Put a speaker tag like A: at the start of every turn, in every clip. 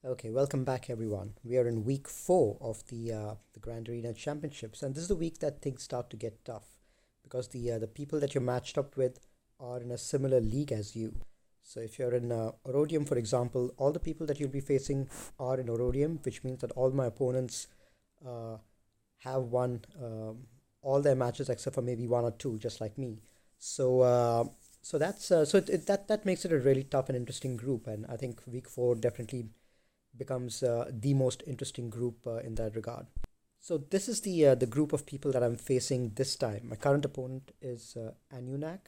A: Okay, welcome back everyone. We are in week 4 of the Grand Arena Championships, and this is the week that things start to get tough because the people that you're matched up with are in a similar league as you. So if you're in Orodium, for example, all the people that you'll be facing are in Orodium, which means that all my opponents uh, have won all their matches except for maybe one or two, just like me. So that makes it a really tough and interesting group, and I think week 4 definitely becomes the most interesting group in that regard. So this is the group of people that I'm facing this time. My current opponent is Anunak,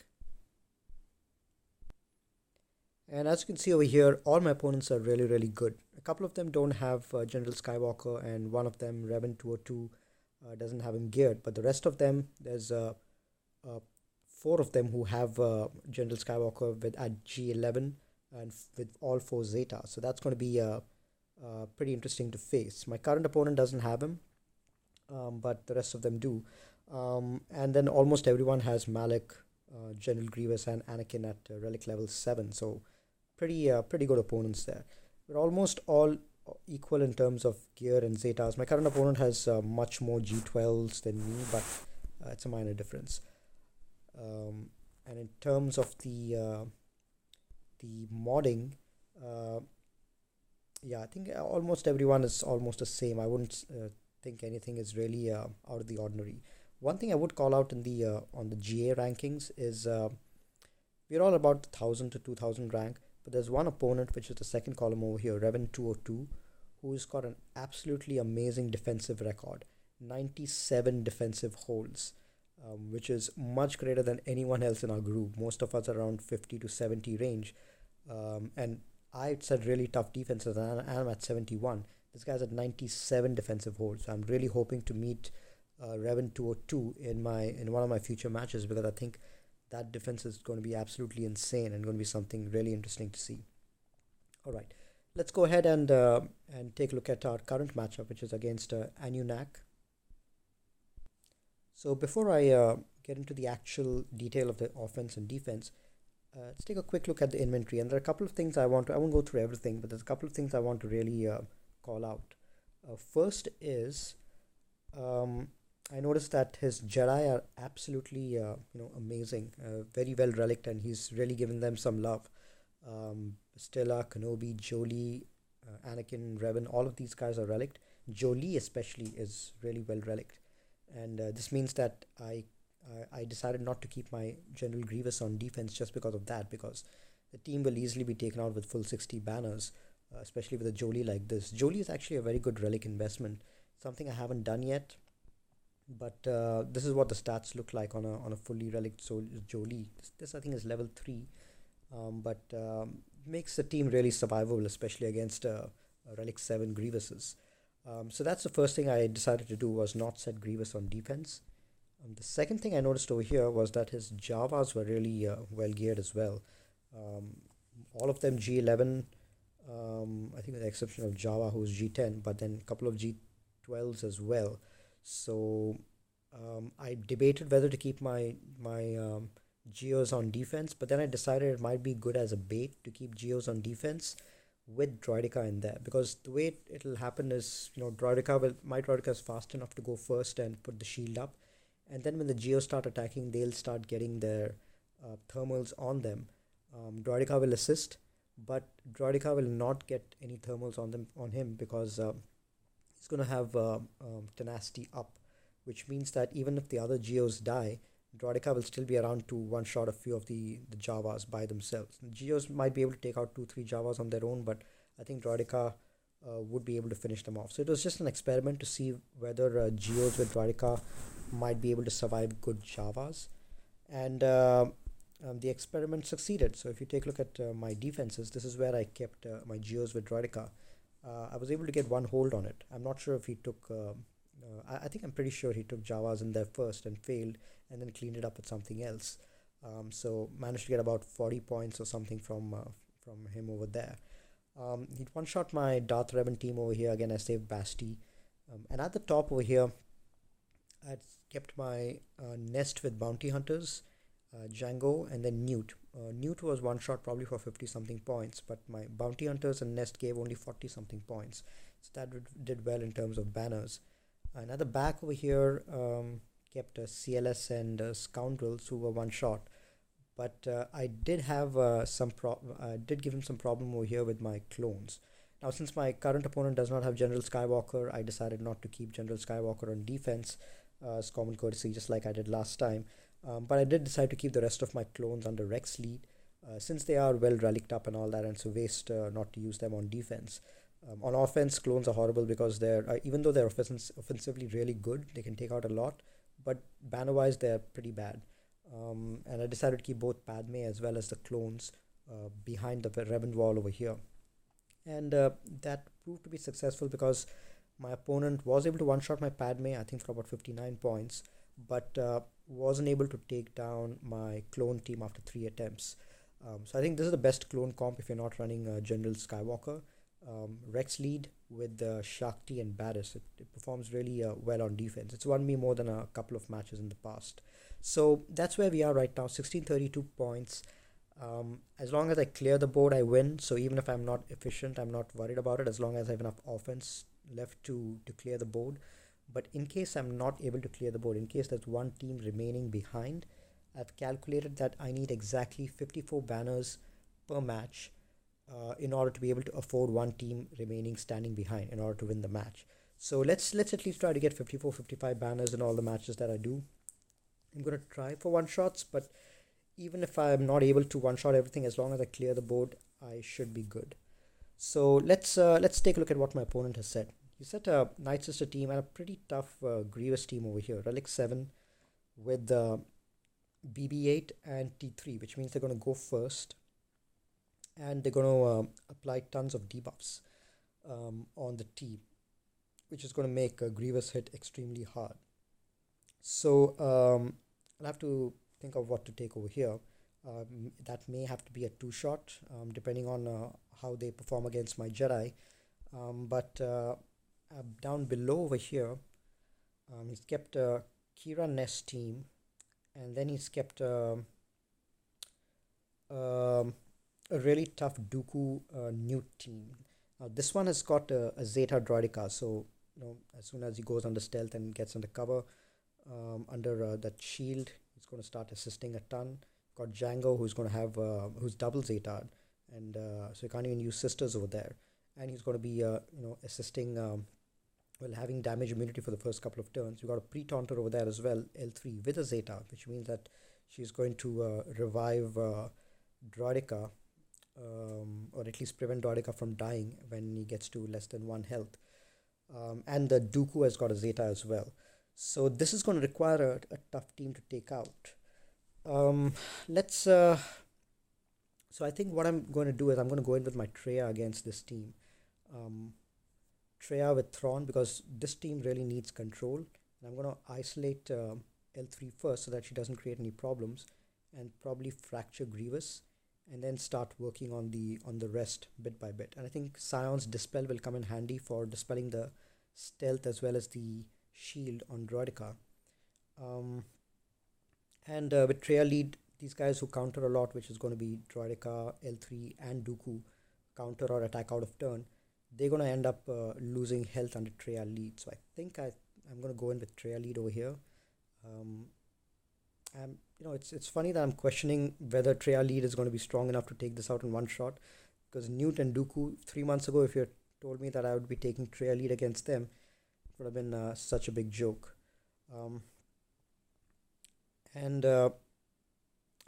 A: and as you can see over here, all my opponents are really good. A couple of them don't have General Skywalker, and one of them, Revan 202, doesn't have him geared. But the rest of them, there's uh, four of them who have General Skywalker with at G11 and with all four Zeta. So that's going to be pretty interesting to face. My current opponent doesn't have him, but the rest of them do. And then almost everyone has Malik, General Grievous, and Anakin at Relic level 7. So pretty good opponents there. We're almost all equal in terms of gear and Zetas. My current opponent has much more G12s than me, but it's a minor difference. And in terms of the modding, uh, yeah, I think almost everyone is almost the same. I wouldn't think anything is really out of the ordinary. One thing I would call out in the on the GA rankings is we're all about 1,000 to 2,000 rank, but there's one opponent which is the second column over here, Revan 202, who's got an absolutely amazing defensive record, 97 defensive holds, which is much greater than anyone else in our group. Most of us are around 50 to 70 range, and I said really tough defenses, and I'm at 71. This guy's at 97 defensive holds. So I'm really hoping to meet Revan 202 in one of my future matches because I think that defense is going to be absolutely insane and going to be something really interesting to see. All right, let's go ahead and take a look at our current matchup, which is against Anunak. So before I get into the actual detail of the offense and defense, let's take a quick look at the inventory. And there are a couple of things I won't go through everything, but there's a couple of things I want to really call out. First is um, I noticed that his Jedi are absolutely amazing, very well relict, and he's really given them some love. Stella, Kenobi, Jolie, Anakin, Revan, all of these guys are relict. Jolie especially is really well relict, and this means that I decided not to keep my General Grievous on defense just because of that, because the team will easily be taken out with full 60 banners, especially with a Jolie like this. Jolie is actually a very good relic investment, something I haven't done yet, but this is what the stats look like on a fully relic Jolie. This I think is level 3, but makes the team really survivable, especially against relic 7 Grievouses. So that's the first thing I decided to do, was not set Grievous on defense. The second thing I noticed over here was that his Javas were really well geared as well. Um, all of them G11, I think with the exception of Java, who's G10, but then a couple of G12s as well. So I debated whether to keep my Geos on defense, but then I decided it might be good as a bait to keep Geos on defense with Droidica in there, because the way it'll happen is, my Droidica is fast enough to go first and put the shield up, and then when the Geos start attacking, they'll start getting their thermals on them. Droidica will assist, but Droidica will not get any thermals on him because he's going to have tenacity up, which means that even if the other Geos die, Droidica will still be around to one shot a few of the Javas by themselves. The Geos might be able to take out 2 3 Javas on their own, but I think Droidica would be able to finish them off. So it was just an experiment to see whether Geos with Droidica might be able to survive good Javas, and the experiment succeeded. So if you take a look at my defenses, this is where I kept my Geos with Droidica. I was able to get one hold on it. I'm not sure if he took. I think I'm pretty sure he took Javas in there first and failed, and then cleaned it up with something else. So managed to get about 40 points or something from him over there. He one shot my Darth Revan team over here. Again, I saved Basti, and at the top over here, I kept my nest with bounty hunters, Django, and then Newt. Newt was one shot probably for 50 something points, but my Bounty Hunters and Nest gave only 40 something points. So that did well in terms of banners. Another back over here kept CLS and Scoundrels who were one shot. But I did have I did give him some problem over here with my clones. Now, since my current opponent does not have General Skywalker, I decided not to keep General Skywalker on defense as common courtesy, just like I did last time. But I did decide to keep the rest of my clones under Rex lead, since they are well relicked up and all that, and so waste not to use them on defense. On offense, clones are horrible because they're even though they're offensively really good, they can take out a lot, but banner-wise they're pretty bad. And I decided to keep both Padme as well as the clones behind the Revan wall over here. And that proved to be successful because my opponent was able to one-shot my Padme, I think for about 59 points, but wasn't able to take down my clone team after 3 attempts. So I think this is the best clone comp if you're not running General Skywalker. Rex lead with Shakti and Barris. It performs really well on defense. It's won me more than a couple of matches in the past. So that's where we are right now, 1632 points. As long as I clear the board, I win. So even if I'm not efficient, I'm not worried about it as long as I have enough offense left to clear the board. But in case I'm not able to clear the board, in case there's one team remaining behind, I've calculated that I need exactly 54 banners per match in order to be able to afford one team remaining standing behind in order to win the match. So let's at least try to get 54, 55 banners in all the matches that I do. I'm going to try for one-shots, but even if I'm not able to one-shot everything, as long as I clear the board, I should be good. So let's take a look at what my opponent has said. He set a Nightsister team and a pretty tough Grievous team over here. Relic 7 with BB-8 and T3, which means they're going to go first. And they're going to apply tons of debuffs on the T, which is going to make a Grievous hit extremely hard. So I'll have to think of what to take over here. That may have to be a 2-shot, depending on how they perform against my Jedi. But down below over here, he's kept a Kira Nest team, and then he's kept a really tough Dooku Newt team. Now this one has got a Zeta Droidica, so as soon as he goes under stealth and gets under cover, under that shield, he's going to start assisting a ton. Got Django, who's going to have who's double Zeta, and so you can't even use sisters over there. And he's going to be assisting, having damage immunity for the first couple of turns. We got a pre-taunter over there as well, L3 with a Zeta, which means that she's going to revive Droidica, or at least prevent Droidica from dying when he gets to less than 1 health. And the Dooku has got a Zeta as well. So this is going to require a tough team to take out. So I think what I'm going to do is I'm going to go in with my Traya against this team. Traya with Thrawn, because this team really needs control. And I'm going to isolate L3 first so that she doesn't create any problems, and probably fracture Grievous, and then start working on the rest bit by bit. And I think Scion's Dispel will come in handy for dispelling the stealth as well as the shield on Droidica. And with Traya lead, these guys who counter a lot, which is going to be Droidica, L3 and Dooku, counter or attack out of turn, they're going to end up losing health under Traya lead. So I think I'm going to go in with Traya lead over here. It's funny that I'm questioning whether Traya lead is going to be strong enough to take this out in one shot, because Newt and Dooku 3 months ago, if you had told me that I would be taking Traya lead against them, it would have been such a big joke.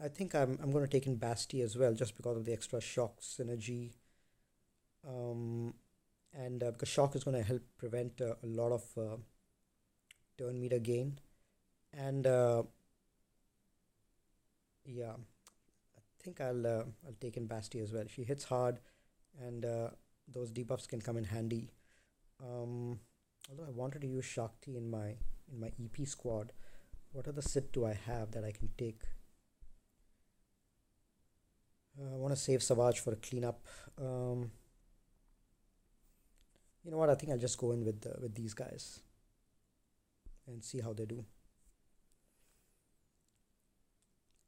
A: I think I'm going to take in Basti as well, just because of the extra shock synergy, and because shock is going to help prevent a lot of turn meter gain. And yeah, I think I'll take in Basti as well. She hits hard, and those debuffs can come in handy. Although I wanted to use Shakti in my EP squad, what other Sith do I have that I can take? I want to save Savage for a cleanup. You know what? I think I'll just go in with these guys and see how they do.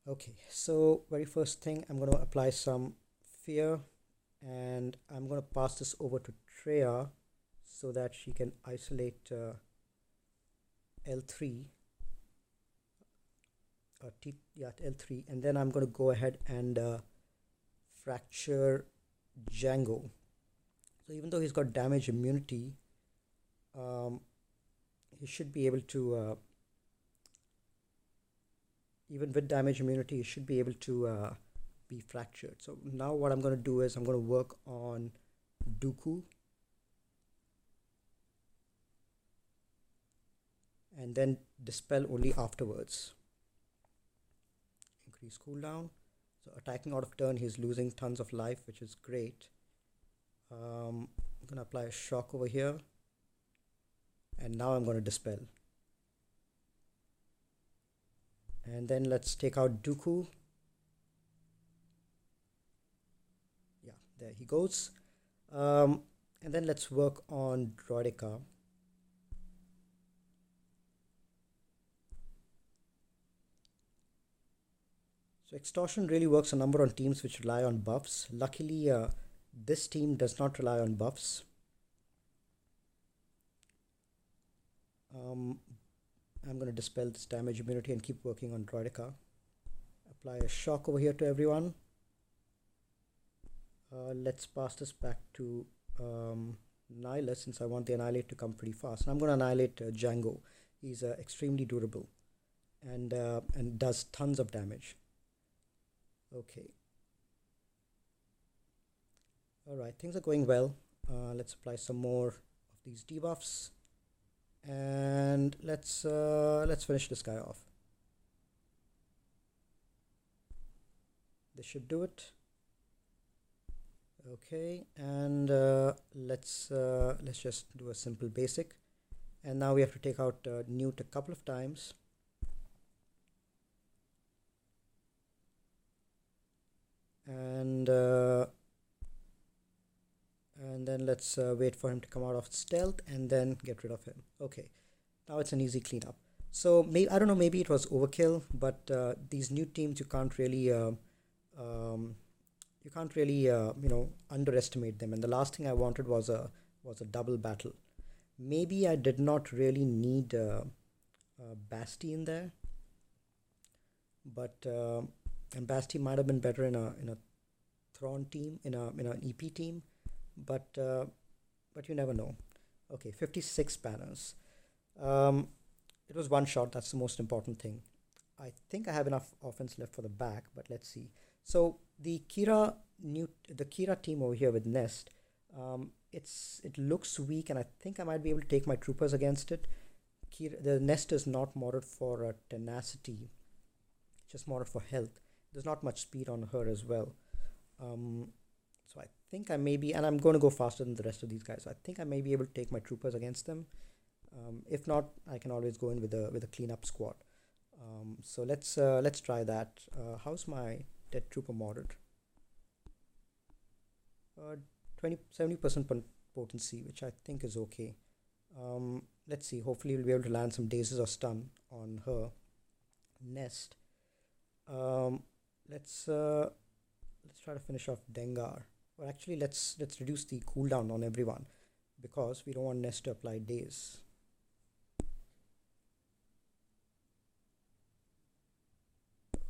A: Okay, so very first thing, I'm going to apply some fear, and I'm going to pass this over to Treya so that she can isolate L3, L3, and then I'm going to go ahead and fracture Django. So even though he's got damage immunity, he should be able to, even with damage immunity, he should be able to be fractured. So now what I'm going to do is I'm going to work on Dooku, and then dispel only afterwards. Increase cooldown. So attacking out of turn, he's losing tons of life, which is great. I'm going to apply a shock over here, and now I'm going to dispel. And then let's take out Dooku. Yeah, there he goes. And then let's work on Droideka. So extortion really works a number on teams which rely on buffs. Luckily, this team does not rely on buffs. I'm going to dispel this damage immunity and keep working on Droideka. Apply a shock over here to everyone. Let's pass this back to Nihilus, since I want the Annihilate to come pretty fast. And I'm going to annihilate Django. He's extremely durable and does tons of damage. Okay. Alright, things are going well. Let's apply some more of these debuffs. And let's finish this guy off. This should do it. Okay, and let's just do a simple basic. And now we have to take out Newt a couple of times. And then let's wait for him to come out of stealth and then get rid of him. Okay, now it's an easy cleanup. So I don't know, maybe it was overkill, but these new teams, you can't really underestimate them. And the last thing I wanted was a double battle. Maybe I did not really need Basti in there, but and Basti might have been better in a Thrawn team, in an EP team, but you never know. Okay, 56 banners. It was one shot. That's the most important thing. I think I have enough offense left for the back, but let's see. So the Kira team over here with Nest, it looks weak, and I think I might be able to take my troopers against it. The Nest is not modded for tenacity, just modded for health. There's not much speed on her as well. So I think I may be, and I'm going to go faster than the rest of these guys. So I think I may be able to take my troopers against them. If not, I can always go in with a cleanup squad. So let's try that. How's my dead trooper modded? 70% potency, which I think is okay. Let's see. Hopefully, we'll be able to land some dazes or stun on her. Nest. Let's try to finish off Dengar. Or actually, let's reduce the cooldown on everyone, because we don't want Nest to apply daze.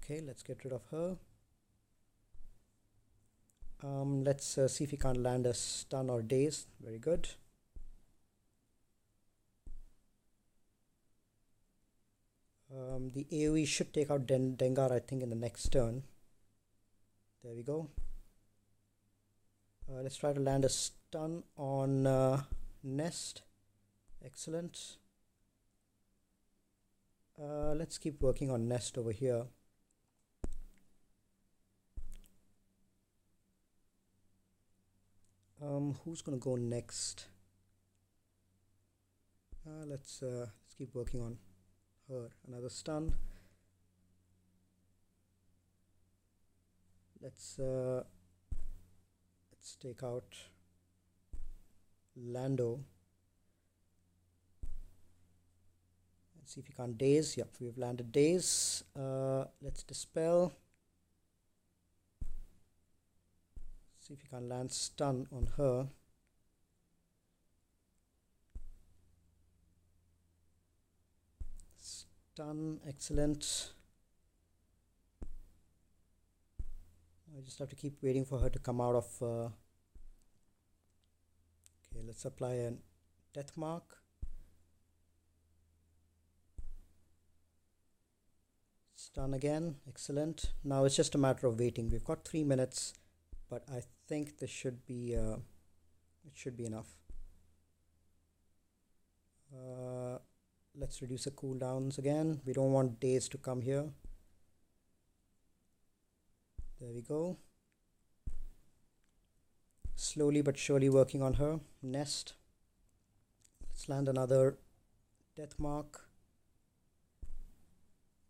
A: Okay, let's get rid of her. Let's see if we can't land a stun or daze. Very good. The AoE should take out Dengar, I think, in the next turn. There we go. Let's try to land a stun on Nest. Excellent. Let's keep working on Nest over here. Who's gonna go next? Let's keep working on her. Another stun. Let's take out Lando see if we can't daze. Yep, we've landed daze. Let's dispel. See if we can land stun on her. Stun, excellent. I just have to keep waiting for her to come out of. Okay, let's apply a death mark. Stun again, excellent. Now it's just a matter of waiting. We've got 3 minutes, but I think this should be it should be enough. Let's reduce the cooldowns again. We don't want days to come here. There we go. Slowly but surely working on her. Nest. Let's land another death mark.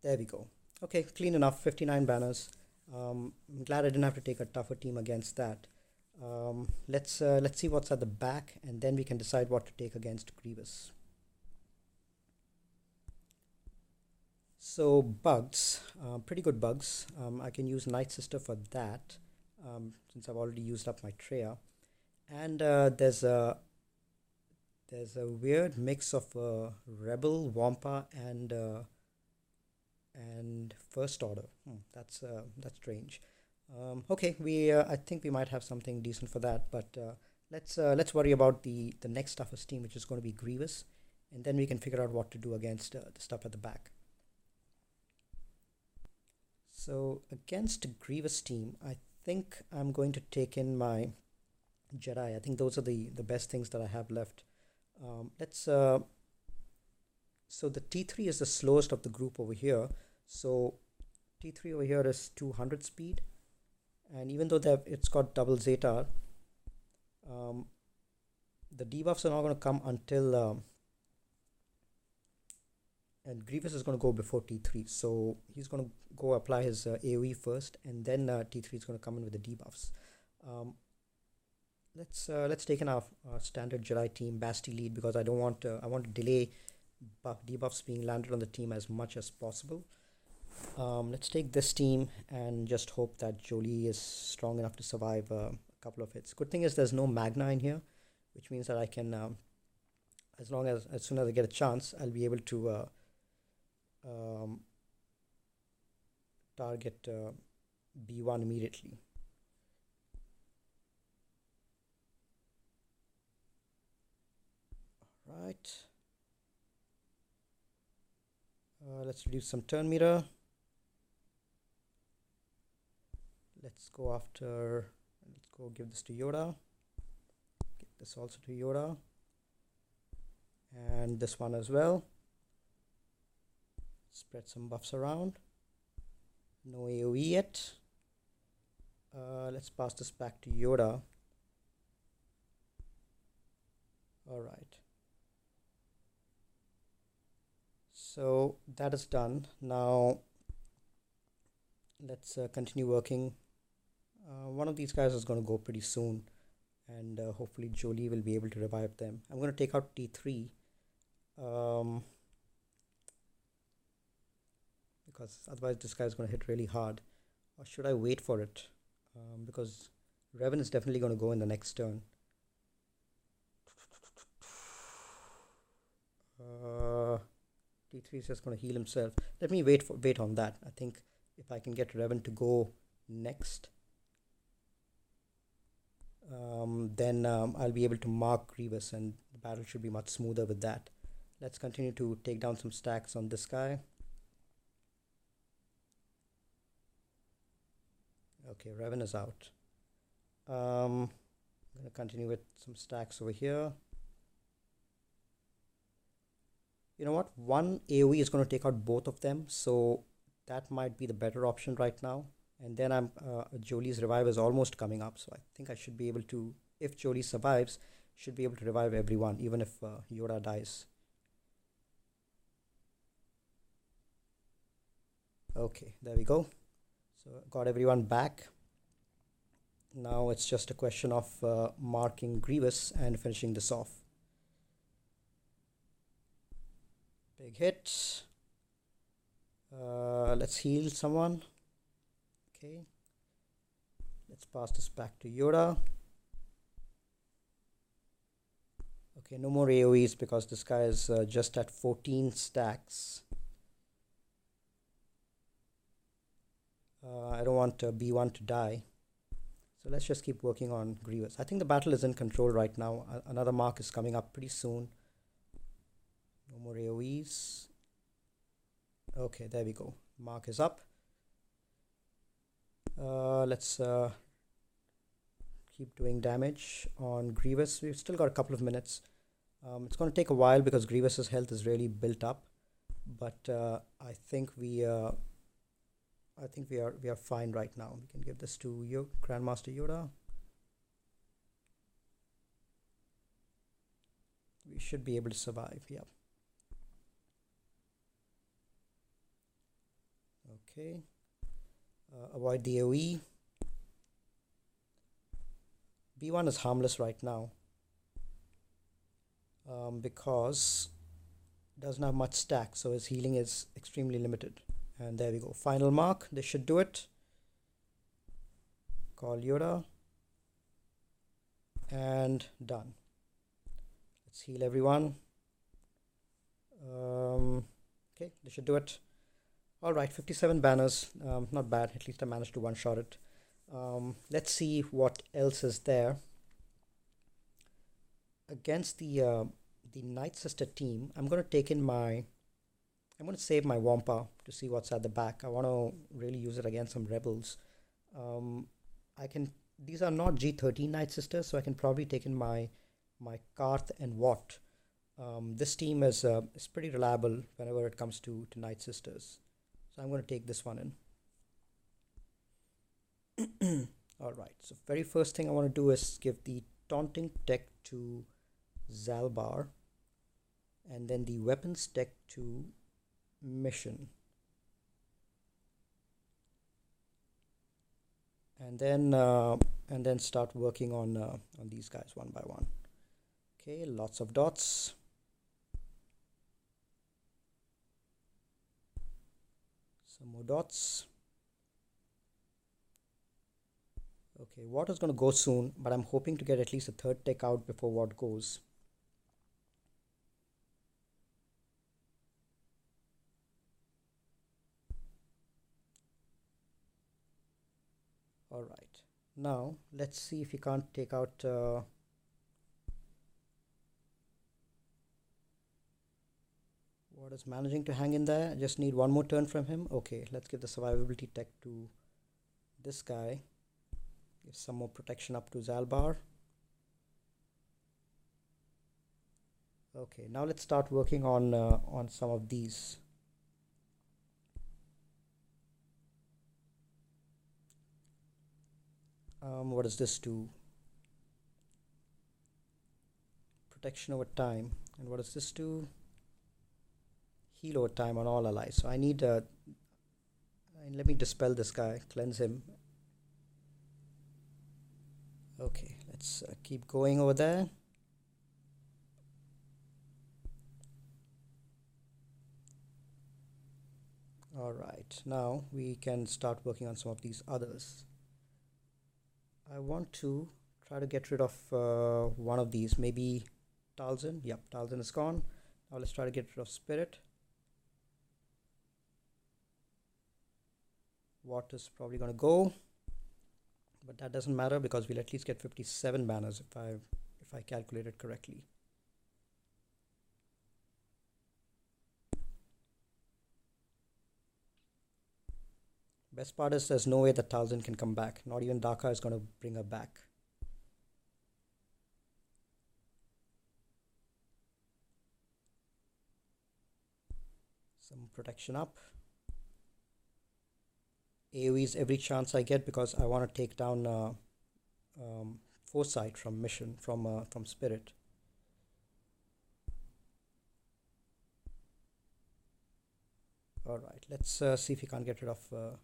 A: There we go. Okay, clean enough. 59 banners. I'm glad I didn't have to take a tougher team against that. Let's see what's at the back, and then we can decide what to take against Grievous. So bugs, pretty good bugs. I can use Nightsister for that, since I've already used up my Treya. And there's a weird mix of Rebel, Wampa, and First Order. That's strange. Okay, I think we might have something decent for that, but let's worry about the next toughest team, which is going to be Grievous, and then we can figure out what to do against the stuff at the back. So against Grievous team, I think I'm going to take in my Jedi. I think those are the best things that I have left. So the T3 is the slowest of the group over here. So T3 over here is 200 speed, and even though it's got double Zeta, the debuffs are not going to come until and Grievous is going to go before T3, so he's going to go apply his AoE first, and then T3 is going to come in with the debuffs. Let's take in our standard Jedi team, Basti lead, because I want to delay debuffs being landed on the team as much as possible. Let's take this team and just hope that Jolie is strong enough to survive a couple of hits. Good thing is there's no Magna in here, which means that I can, as soon as I get a chance, I'll be able to target B1 immediately. All right. Let's reduce some turn meter. Let's go give this to Yoda. Give this also to Yoda. And this one as well. Spread some buffs around. No AoE yet. Let's pass this back to Yoda. Alright. So that is done. Now let's continue working. One of these guys is going to go pretty soon, and hopefully Jolie will be able to revive them. I'm going to take out T3 because otherwise this guy is going to hit really hard. Or should I wait for it? Because Revan is definitely going to go in the next turn. T3 is just going to heal himself. Let me wait on that. I think if I can get Revan to go next, then I'll be able to mark Grievous, and the battle should be much smoother with that. Let's continue to take down some stacks on this guy. Okay, Revan is out. I'm going to continue with some stacks over here. You know what? One AoE is going to take out both of them, so that might be the better option right now. And then Jolie's revive is almost coming up, so I think I should be able to, if Jolie survives, should be able to revive everyone, even if Yoda dies. Okay, there we go. So got everyone back. Now it's just a question of marking Grievous and finishing this off. Big hit. Let's heal someone. Okay. Let's pass this back to Yoda. Okay, no more AoEs because this guy is just at 14 stacks. I don't want B1 to die. So let's just keep working on Grievous. I think the battle is in control right now. Another mark is coming up pretty soon. No more AoEs. Okay, there we go. Mark is up. Let's keep doing damage on Grievous. We've still got a couple of minutes. It's going to take a while because Grievous's health is really built up, but I think we are fine right now. We can give this to Grandmaster Yoda. We should be able to survive. Yeah. Okay. Avoid the AoE. B1 is harmless right now because it doesn't have much stack, so his healing is extremely limited. And there we go. Final mark. This should do it. Call Yoda. And done. Let's heal everyone. Okay, this should do it. Alright, 57 banners. Not bad. At least I managed to one-shot it. Let's see what else is there. Against the Nightsister team, I'm going to save my Wampa to see what's at the back. I want to really use it against some rebels. These are not G13 Nightsisters, so I can probably take in my Karth and Watt. This team is pretty reliable whenever it comes to Nightsisters. So I'm going to take this one in. Alright, so very first thing I want to do is give the taunting tech to Zalbar, and then the weapons tech to Mission, and then start working on these guys one by one. Okay, lots of dots. Some more dots. Okay, Watt is going to go soon, but I'm hoping to get at least a third tech out before Watt goes. Alright, now let's see if we can't take out Watt is managing to hang in there. I just need one more turn from him. Okay, let's give the survivability tech to this guy. Give some more protection up to Zalbar. Okay, now let's start working on some of these. What does this do? Protection over time. And what does this do? Heal over time on all allies. So I need let me dispel this guy, cleanse him. Okay, let's keep going over there. Alright, now we can start working on some of these others. I want to try to get rid of one of these, maybe Talzin. Yep, Talzin is gone. Now let's try to get rid of Spirit. Watt is probably going to go, but that doesn't matter because we'll at least get 57 banners if I calculate it correctly. Best part is there's no way that Talzin can come back. Not even Daka is going to bring her back. Some protection up. AoEs every chance I get because I want to take down Foresight from Mission, from Spirit. Alright, let's see if we can't get rid of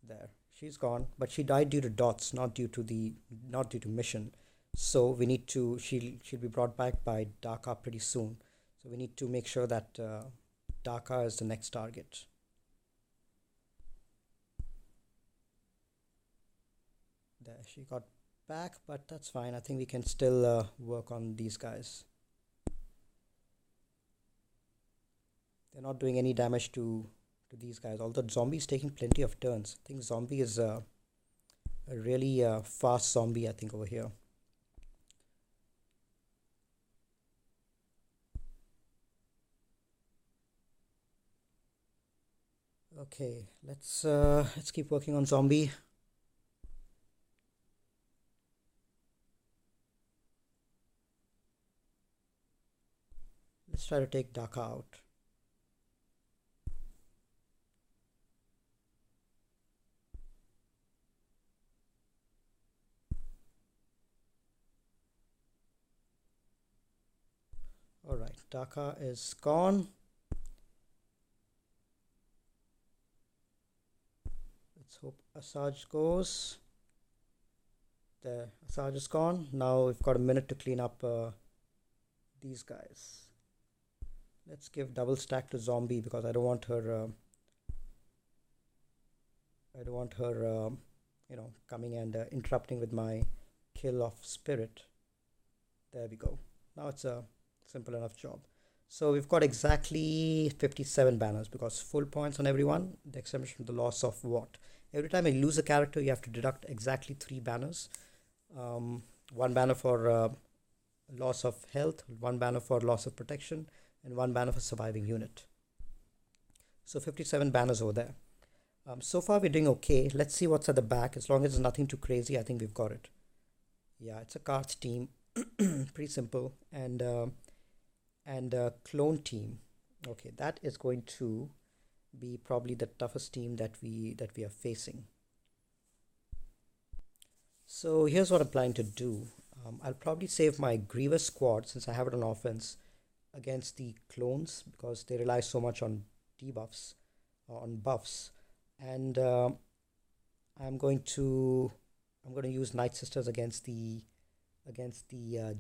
A: there. She's gone, but she died due to dots, not due to Mission. So we need to she'll be brought back by Daka pretty soon. So we need to make sure that Dhaka is the next target. There, she got back, but that's fine. I think we can still work on these guys. They're not doing any damage to these guys, although zombie is taking plenty of turns. I think zombie is a really fast zombie, I think, over here. Okay, let's keep working on zombie. Let's try to take Dhaka out. Alright, Dhaka is gone. Let's hope Asajj goes. There, Asajj is gone. Now we've got a minute to clean up these guys. Let's give double stack to zombie because I don't want her coming and interrupting with my kill of spirit. There we go. Now it's a simple enough job. So we've got exactly 57 banners because full points on everyone, the exception of the loss of what? Every time you lose a character, you have to deduct exactly 3 banners. 1 banner for loss of health, 1 banner for loss of protection, and 1 banner for surviving unit. So 57 banners over there. So far we're doing okay. Let's see what's at the back. As long as it's nothing too crazy, I think we've got it. Yeah, it's a cards team. Pretty simple. And clone team. Okay, that is going to be probably the toughest team that we are facing. So here's what I'm planning to do. I'll probably save my Grievous squad since I have it on offense against the clones because they rely so much on debuffs, on buffs, and I'm going to use Nightsisters against the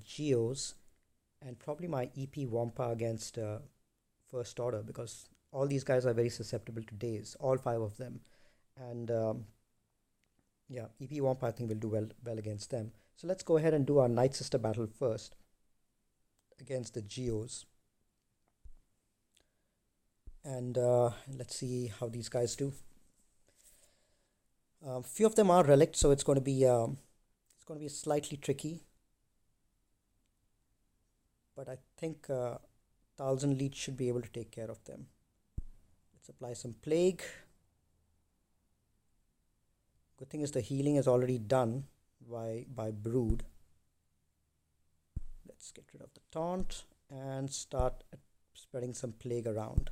A: Geos, and probably my EP Wampa against First Order because all these guys are very susceptible to daze, all 5 of them, and yeah, EP Wampa I think will do well against them. So let's go ahead and do our Nightsister battle first against the Geos, and let's see how these guys do. Few of them are relics, so it's going to be slightly tricky. But I think Thousand Leech should be able to take care of them. Let's apply some Plague. Good thing is the healing is already done by Brood. Let's get rid of the Taunt and start spreading some Plague around.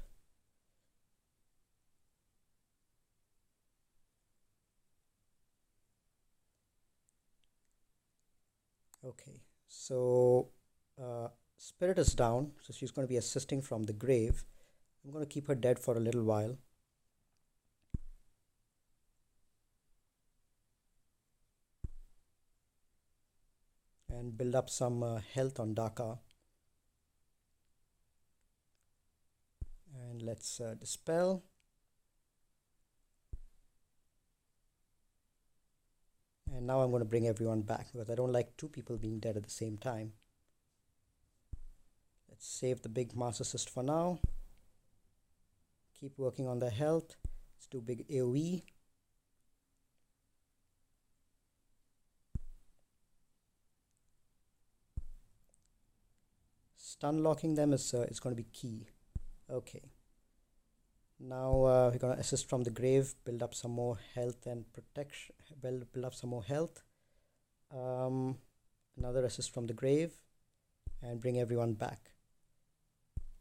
A: Okay, so Spirit is down, so she's going to be assisting from the grave. I'm going to keep her dead for a little while. And build up some health on Dhaka. And let's dispel. And now I'm going to bring everyone back because I don't like 2 people being dead at the same time. Let's save the big Mass Assist for now. Keep working on the health. Let's do big AoE. Stun locking them is going to be key. Okay. Now we're going to assist from the grave, build up some more health and protection. Build up some more health. Another assist from the grave, and bring everyone back.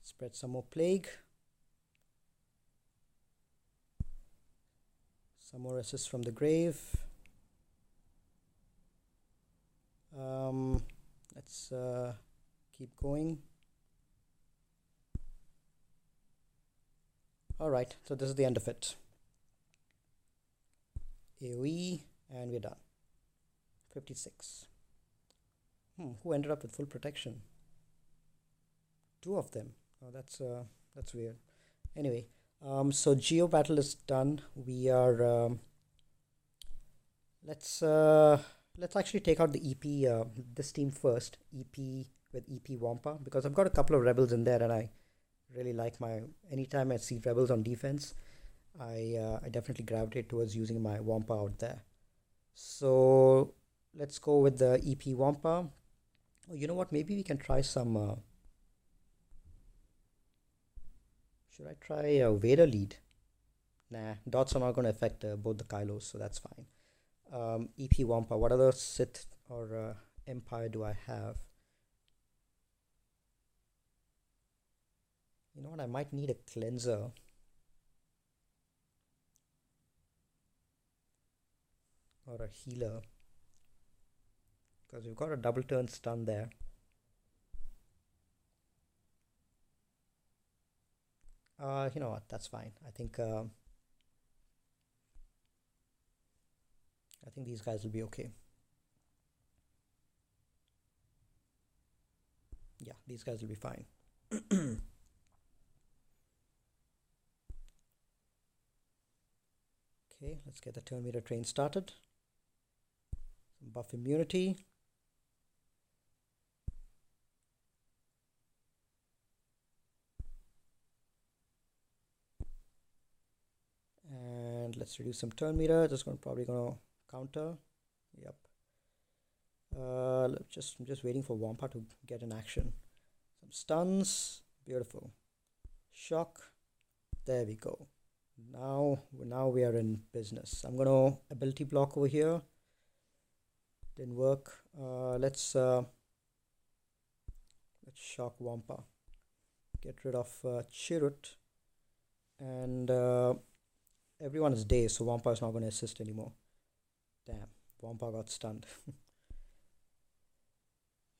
A: Spread some more Plague. Some more assists from the grave. Let's keep going. Alright, so this is the end of it. AoE, and we're done. 56. Who ended up with full protection? two of them. Oh, that's weird. Anyway, so Geo battle is done. We are let's uh, let's actually take out the EP this team first. EP with EP Wampa, because I've got a couple of rebels in there, and I really like my. Anytime I see rebels on defense, I definitely gravitate towards using my Wampa out there. So let's go with the EP Wampa. Oh, you know what? Maybe we can try some. Should I try a Vader lead? Nah, dots are not going to affect both the Kylos, so that's fine. EP Wampa. What other Sith or Empire do I have? You know what? I might need a cleanser. Or a healer. Because we've got a double turn stun there. You know what? That's fine. I think these guys will be okay. Yeah, these guys will be fine. Okay, let's get the turn meter train started. Some buff immunity. And let's reduce some turn meter. Probably gonna counter. Yep. I'm just waiting for Wampa to get in action. Some stuns. Beautiful. Shock. There we go. Now we are in business. I'm gonna ability block over here. Didn't work. Let's shock Wampa. Get rid of Chirrut, and everyone is dazed, so Wampa is not going to assist anymore. Damn, Wampa got stunned.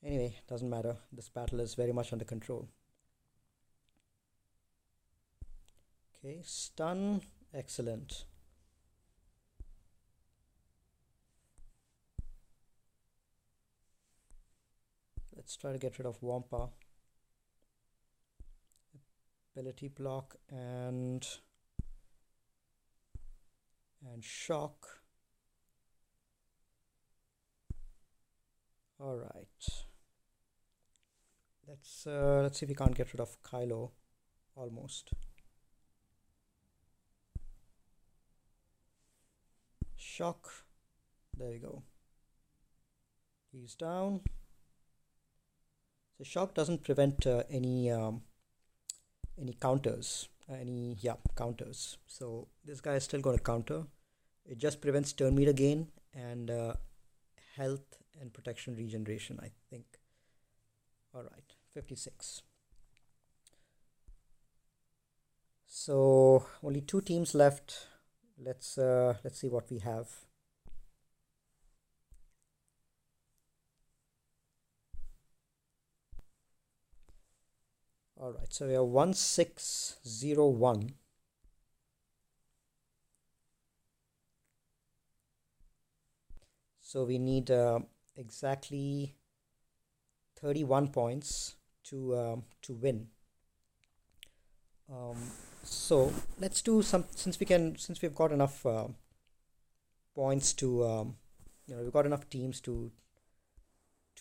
A: Anyway, doesn't matter. This battle is very much under control. Okay, stun. Excellent. Let's try to get rid of Wampa. Ability block and shock. All right. Let's see if we can't get rid of Kylo. Almost. Shock. There we go. He's down. So shock doesn't prevent any counters. Counters. So this guy is still going to counter. It just prevents turn meter gain and health and protection regeneration, I think. All right, 56. So only two teams left. Let's see what we have. All right, so we have 1601. So we need exactly 31 points to win. So let's do some, since we've got enough points to we've got enough teams to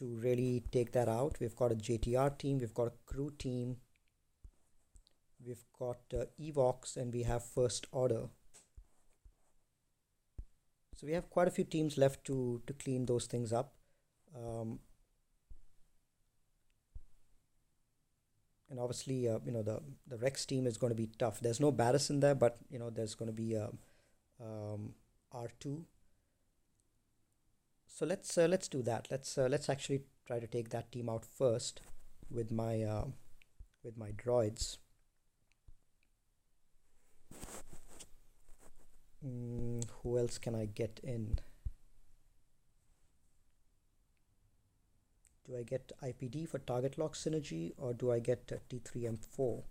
A: really take that out. We've got a JTR team, we've got a crew team, we've got Evox, and we have First Order. So we have quite a few teams left to clean those things up. And obviously, the Rex team is going to be tough. There's no Barris in there, but there's going to be R2. So let's do that. Let's actually try to take that team out first with my droids. Who else can I get in? Do I get IPD for target lock synergy, or do I get T3M4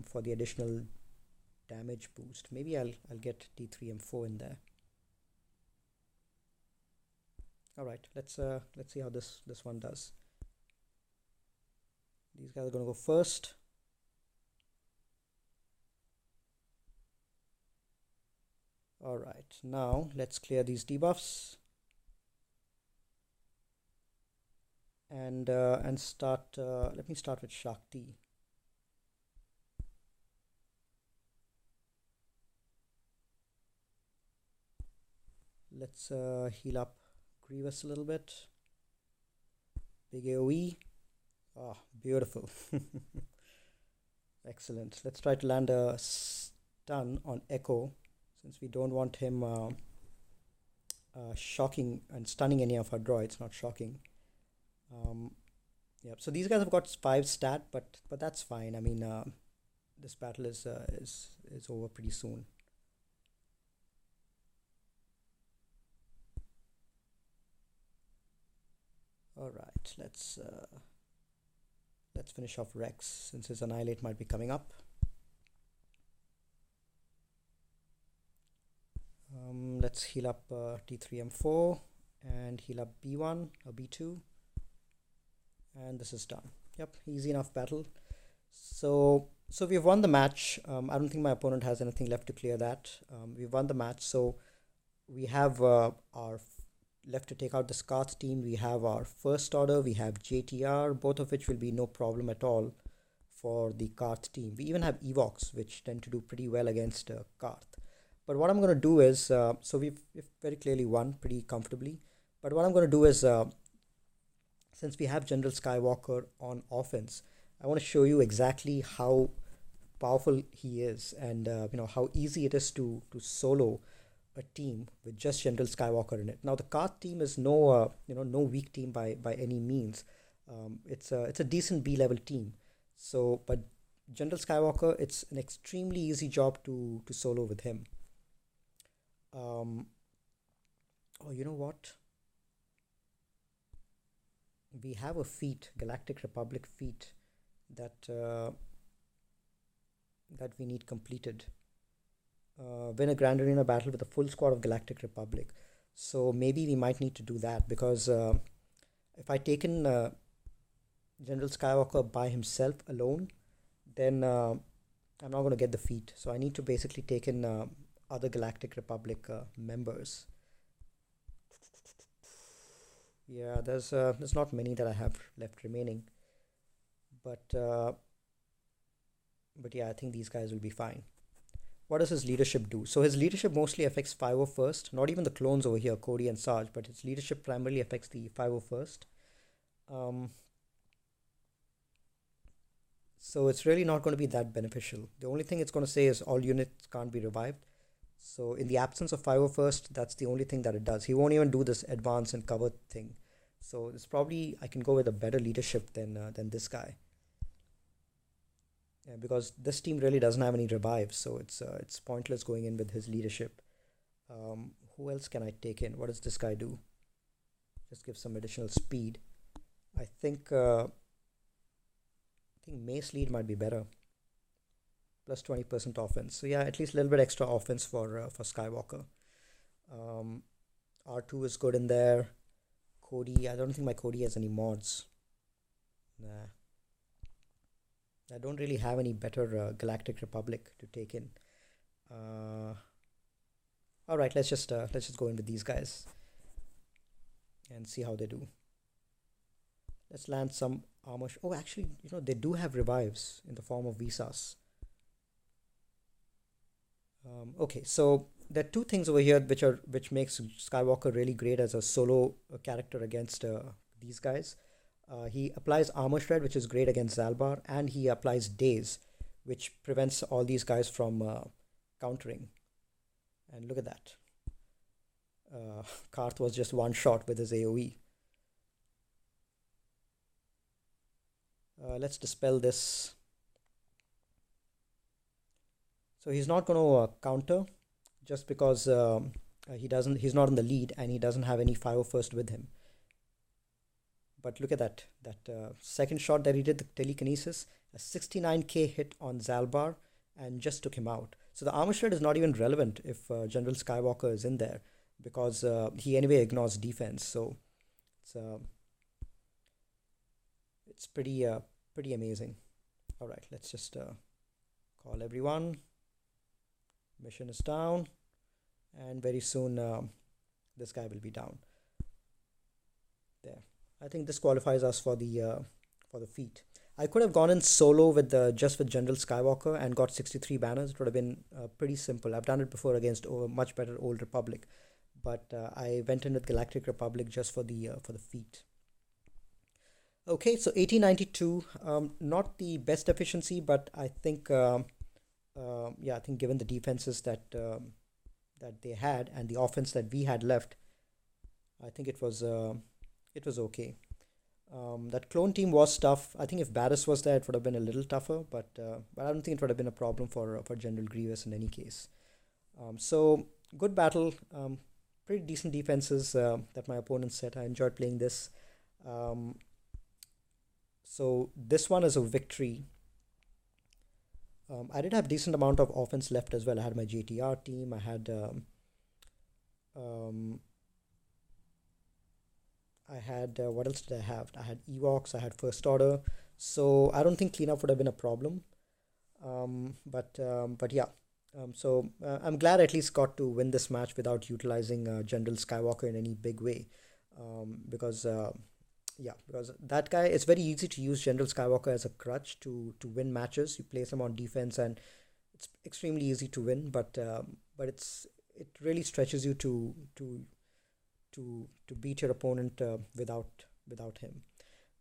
A: for the additional damage boost? Maybe I'll get T3M4 in there. All right, let's see how this one does. These guys are going to go first. Alright, now let's clear these debuffs. And start, let me start with Shakti. Let's heal up Grievous a little bit. Big AoE. Ah, beautiful. Excellent. Let's try to land a stun on Echo, since we don't want him shocking and stunning any of our droids. Not shocking. Yep. So these guys have got 5 stat, but that's fine. I mean, this battle is over pretty soon. All right. Let's finish off Rex, since his Annihilate might be coming up. Let's heal up T3M4 and heal up B1 or B2. And this is done. Yep, easy enough battle. So we've won the match. I don't think my opponent has anything left to clear that. We've won the match. So we have our left to take out the Scarth team. We have our First Order. We have JTR, both of which will be no problem at all for the Karth team. We even have Evox, which tend to do pretty well against Karth. But what I'm going to do is, so we've very clearly won pretty comfortably. But what I'm going to do is, since we have General Skywalker on offense, I want to show you exactly how powerful he is, and how easy it is to solo a team with just General Skywalker in it. Now the Karth team is no weak team by any means. It's a decent B-level team. So, but General Skywalker, it's an extremely easy job to solo with him. Oh, you know what? We have a feat, Galactic Republic feat, that we need completed. Win a Grand Arena battle with a full squad of Galactic Republic. So maybe we might need to do that, because if I take in General Skywalker by himself alone, then I'm not going to get the feat. So I need to basically take in other Galactic Republic members. Yeah, there's not many that I have left remaining, but yeah, I think these guys will be fine. What does his leadership do? So his leadership mostly affects 501st, not even the clones over here, Cody and Sarge, but his leadership primarily affects the 501st. So it's really not going to be that beneficial. The only thing it's going to say is all units can't be revived. So in the absence of 501st, that's the only thing that it does. He won't even do this advance and cover thing. So it's probably, I can go with a better leadership than this guy. Yeah, because this team really doesn't have any revives, so it's pointless going in with his leadership. Who else can I take in? What does this guy do? Just give some additional speed. I think Mace Lead might be better. Plus 20% offense. So yeah, at least a little bit extra offense for Skywalker. R2 is good in there. Cody, I don't think my Cody has any mods. Nah. I don't really have any better Galactic Republic to take in. All right, let's just go in with these guys and see how they do. Let's land some armor. Oh, actually, they do have revives in the form of Visas. Okay, so there are two things over here which makes Skywalker really great as a solo character against these guys. He applies Armor Shred, which is great against Zalbar, and he applies Daze, which prevents all these guys from countering. And look at that. Karth was just one shot with his AoE. Let's dispel this. So he's not going to counter just because he's not in the lead and he doesn't have any 501st with him. But look at that second shot that he did, the telekinesis, a 69k hit on Zalbar and just took him out. So the armor shred is not even relevant if General Skywalker is in there, because he anyway ignores defense. So it's pretty pretty amazing. All right, let's just call everyone. Mission is down, and very soon this guy will be down. There. I think this qualifies us for the feat. I could have gone in solo with just with General Skywalker and got 63 banners. It would have been pretty simple. I've done it before against much better Old Republic, but I went in with Galactic Republic just for the feat. Okay, so 1892, not the best efficiency, but I think yeah, I think given the defenses that they had and the offense that we had left, I think it was okay. That clone team was tough. I think if Barris was there, it would have been a little tougher, but I don't think it would have been a problem for General Grievous in any case. So good battle. Pretty decent defenses that my opponents set. I enjoyed playing this. Um, so this one is a victory. I did have decent amount of offense left as well. I had my JTR team. I had um, what else did I have? I had Ewoks. I had First Order. So I don't think cleanup would have been a problem. But yeah. I'm glad I at least got to win this match without utilizing General Skywalker in any big way. Because yeah, because that guy, it's very easy to use General Skywalker as a crutch to win matches. You place him on defense, and it's extremely easy to win. But it really stretches you to beat your opponent without him.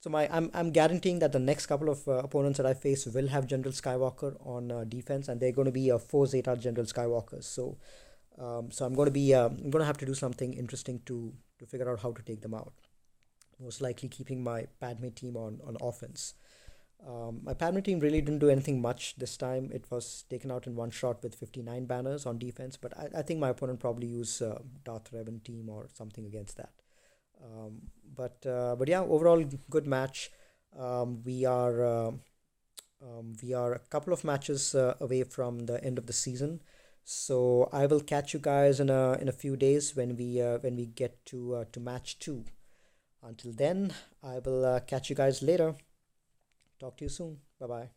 A: So I'm guaranteeing that the next couple of opponents that I face will have General Skywalker on defense, and they're going to be 4 Zeta General Skywalkers. So I'm going to have to do something interesting to figure out how to take them out. Most likely keeping my Padme team on offense. My Padme team really didn't do anything much this time. It was taken out in one shot with 59 banners on defense, but I think my opponent probably used Darth Revan team or something against that. But yeah, overall good match. We are a couple of matches away from the end of the season, so I will catch you guys in a few days when we get to match 2. Until then, I will catch you guys later. Talk to you soon. Bye bye.